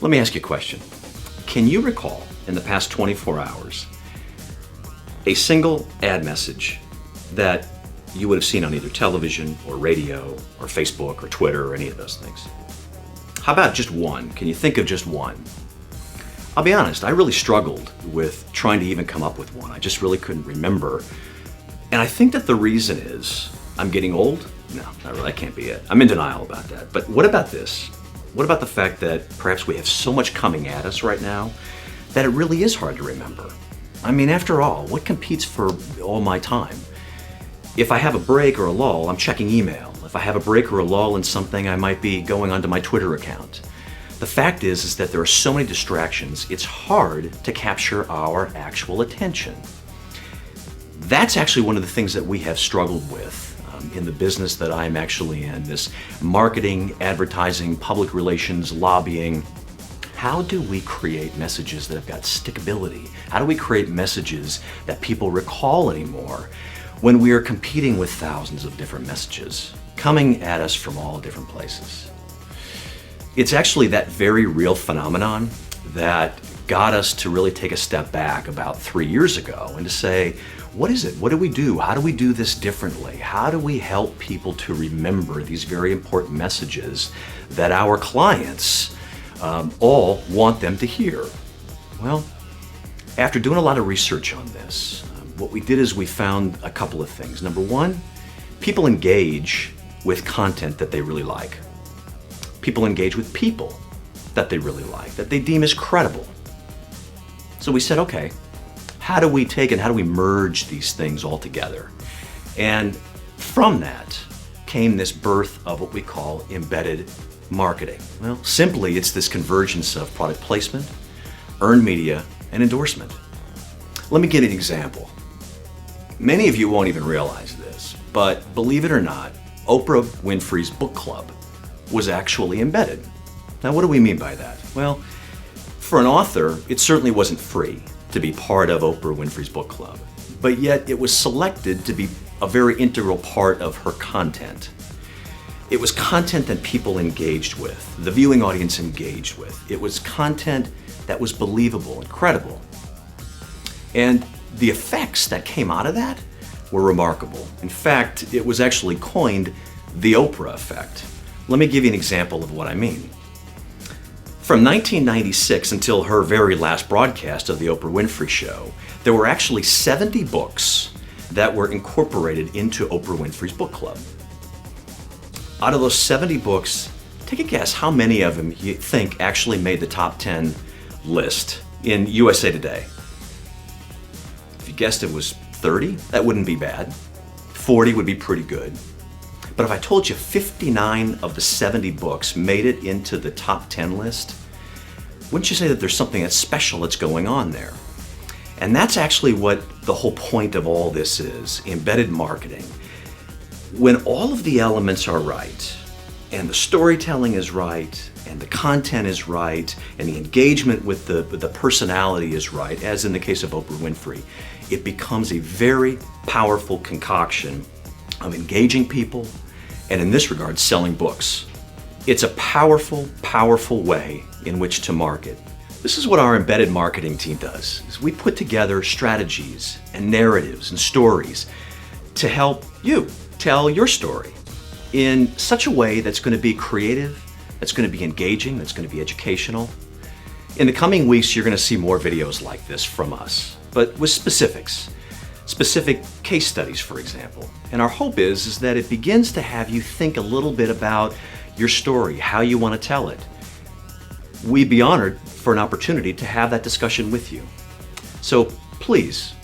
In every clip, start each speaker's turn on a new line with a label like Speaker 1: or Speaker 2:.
Speaker 1: Let me ask you a question. Can you recall in the past 24 hours a single ad message that you would have seen on either television or radio or Facebook or Twitter or any of those things? How about just one? Can you think of just one? I'll be honest, I really struggled with trying to even come up with one. I just really couldn't remember. And I think that the reason is I'm getting old? No, not really, that can't be it. I'm in denial about that. But what about this? What about the fact that perhaps we have so much coming at us right now that it really is hard to remember? I mean, after all, what competes for all my time? If I have a break or a lull, I'm checking email. If I have a break or a lull in something, I might be going onto my Twitter account. The fact is that there are so many distractions, it's hard to capture our actual attention. That's actually one of the things that we have struggled with in the business that I'm actually in, this marketing, advertising, public relations, lobbying. How do we create messages that have got stickability? How do we create messages that people recall anymore when we are competing with thousands of different messages coming at us from all different places? It's actually that very real phenomenon that got us to really take a step back about 3 years ago and to say, what is it? What do we do? How do we do this differently? How do we help people to remember these very important messages that our clients all want them to hear? Well, after doing a lot of research on this, what we did is we found a couple of things. Number one, people engage with content that they really like. People engage with people that they really like, that they deem as credible. So we said, okay, how do we take and how do we merge these things all together? And from that came this birth of what we call embedded marketing. Well, simply, it's this convergence of product placement, earned media, and endorsement. Let me give you an example. Many of you won't even realize this, but believe it or not, Oprah Winfrey's book club was actually embedded. Now, what do we mean by that? Well, for an author, it certainly wasn't free to be part of Oprah Winfrey's book club, but yet it was selected to be a very integral part of her content. It was content that people engaged with, the viewing audience engaged with. It was content that was believable and credible. And the effects that came out of that were remarkable. In fact, it was actually coined the Oprah effect. Let me give you an example of what I mean. From 1996 until her very last broadcast of the Oprah Winfrey Show, there were actually 70 books that were incorporated into Oprah Winfrey's book club. Out of those 70 books, take a guess how many of them you think actually made the top 10 list in USA Today. If you guessed it was 30, that wouldn't be bad. 40 would be pretty good. But if I told you 59 of the 70 books made it into the top 10 list, wouldn't you say that there's something that's special that's going on there? And that's actually what the whole point of all this is, embedded marketing. When all of the elements are right, and the storytelling is right, and the content is right, and the engagement with the personality is right, as in the case of Oprah Winfrey, it becomes a very powerful concoction of engaging people, and in this regard, selling books. It's a powerful, powerful way in which to market. This is what our embedded marketing team does, is we put together strategies and narratives and stories to help you tell your story in such a way that's going to be creative, that's going to be engaging, that's going to be educational. In the coming weeks, you're going to see more videos like this from us, but with specific case studies, for example. And our hope is that it begins to have you think a little bit about your story, how you want to tell it. We'd be honored for an opportunity to have that discussion with you. So please,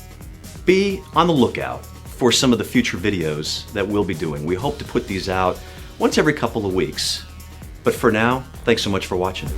Speaker 1: be on the lookout for some of the future videos that we'll be doing. We hope to put these out once every couple of weeks. But for now, thanks so much for watching.